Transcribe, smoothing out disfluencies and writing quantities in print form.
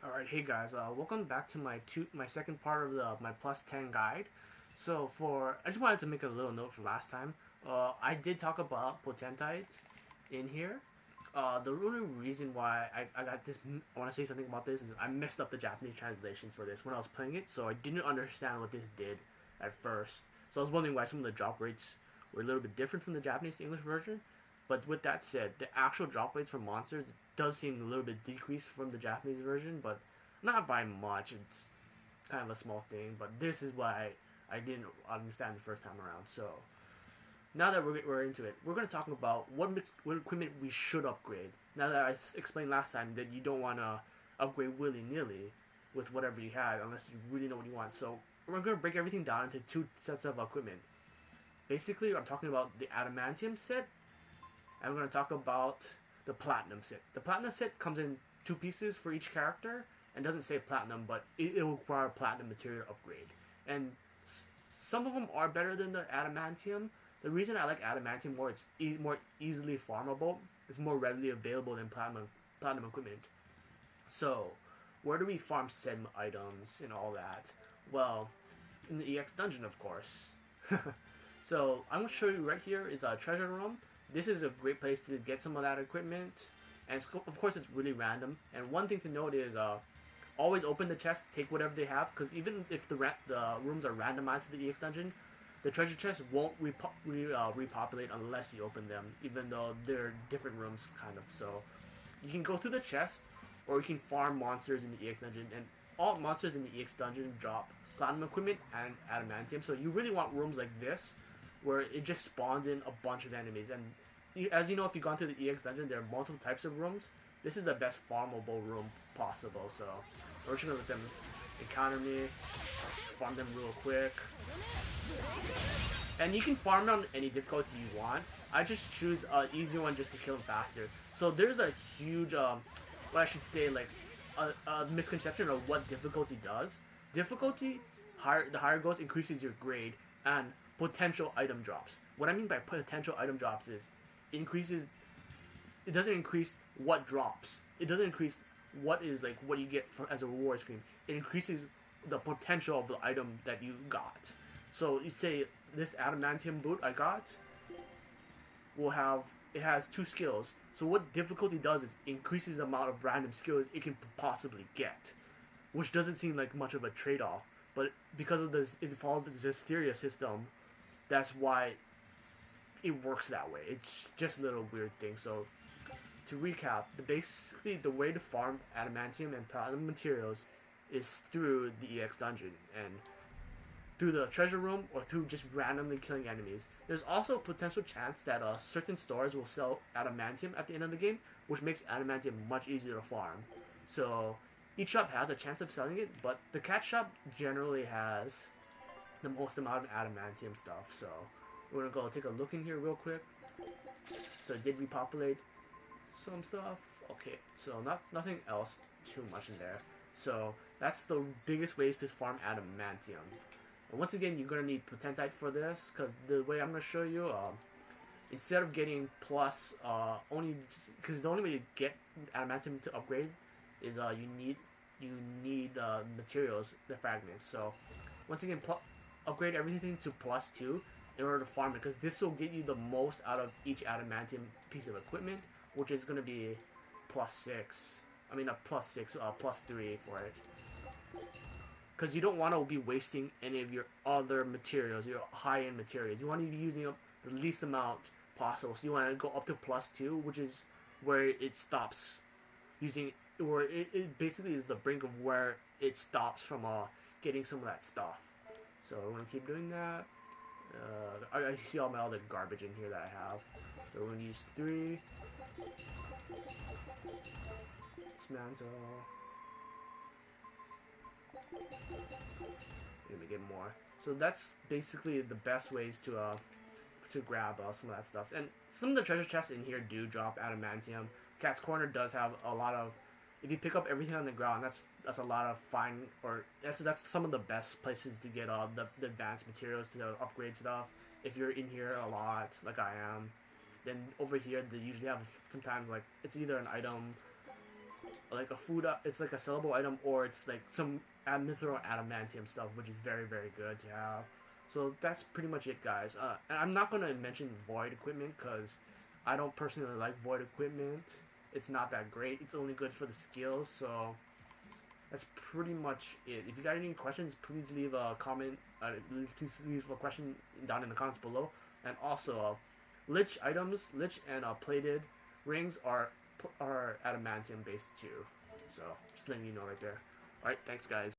Alright, hey guys, welcome back to my second part of my plus 10 guide. I just wanted to make a little note from last time. I did talk about Potentite in here. The only reason why I got this, I want to say something about this is I messed up the Japanese translation for this when I was playing it, so I didn't understand what this did at first. So I was wondering why some of the drop rates were a little bit different from the Japanese to English version. But with that said, the actual drop rates for monsters does seem a little bit decreased from the Japanese version, but not by much. It's kind of a small thing, but this is why I didn't understand the first time around. So now that we're into it, we're going to talk about what equipment we should upgrade. Now that I explained last time that you don't want to upgrade willy-nilly with whatever you have unless you really know what you want. So we're going to break everything down into two sets of equipment. Basically, I'm talking about the Adamantium set, and we're going to talk about the Platinum set. The Platinum set comes in two pieces for each character, and doesn't say Platinum, but it will require a Platinum material upgrade. And some of them are better than the Adamantium. The reason I like Adamantium more, it's more easily farmable. It's more readily available than Platinum equipment. So, where do we farm said items and all that? Well, in the EX dungeon, of course. So, I'm going to show you right here is a treasure room. This is a great place to get some of that equipment. And of course, it's really random. And one thing to note is always open the chest, take whatever they have, because even if the rooms are randomized to the EX dungeon, the treasure chest won't repopulate unless you open them, even though they're different rooms, kind of. So you can go through the chest, or you can farm monsters in the EX dungeon, and all monsters in the EX dungeon drop Platinum equipment and Adamantium, so you really want rooms like this, where it just spawns in a bunch of enemies. And as you know, if you've gone to the EX dungeon, there are multiple types of rooms. This is the best farmable room possible, so we're just gonna let them encounter me, farm them real quick. And you can farm them on any difficulty you want. I just choose an easy one just to kill them faster. So there's a huge, what I should say, like, a misconception of what difficulty does. Difficulty, the higher it goes, increases your grade and potential item drops. What I mean by potential item drops is it doesn't increase what drops. It doesn't increase what you get as a reward screen. It increases the potential of the item that you got. So you say this Adamantium boot I got it has two skills. So what difficulty does is increases the amount of random skills it can possibly get, which doesn't seem like much of a trade-off. But because of this, it follows the Berseria system. That's why it works that way. It's just a little weird thing. So to recap, basically the way to farm Adamantium and Platinum materials is through the EX dungeon and through the treasure room or through just randomly killing enemies. There's also a potential chance that certain stores will sell Adamantium at the end of the game, which makes Adamantium much easier to farm. So each shop has a chance of selling it, but the cat shop generally has the most amount of Adamantium stuff. So we're gonna go take a look in here real quick. So it did repopulate some stuff. Okay, so nothing else too much in there. So that's the biggest ways to farm Adamantium. And once again, you're gonna need Potentite for this, because the way I'm gonna show you, instead of getting plus because the only way to get Adamantium to upgrade is you need materials, the fragments. So once again, upgrade everything to +2 in order to farm it, because this will get you the most out of each Adamantium piece of equipment, which is going to be +6. I mean, not +6, +3 for it. Because you don't want to be wasting any of your other materials, your high-end materials. You want to be using up the least amount possible. So you want to go up to +2, which is where it stops using, where it basically is the brink of where it stops from getting some of that stuff. So we're going to keep doing that. I see all my other garbage in here that I have. So we're going to use 3. Dismantle. Let me get more. So that's basically the best ways to grab some of that stuff. And some of the treasure chests in here do drop Adamantium. Cat's Corner does have a lot of. If you pick up everything on the ground, that's a lot of fine, or that's some of the best places to get the advanced materials to upgrade stuff. If you're in here a lot, like I am, then over here they usually have sometimes like it's either an item like a food. It's like a sellable item, or it's like some mithril adamantium stuff, which is very very good to have. So that's pretty much it, guys. And I'm not gonna mention void equipment because I don't personally like void equipment. It's not that great. It's only good for the skills. So that's pretty much it. If you got any questions, please leave a comment. Please leave a question down in the comments below. And also, lich items, lich and plated rings are adamantium based too. So just letting you know right there. All right, thanks guys.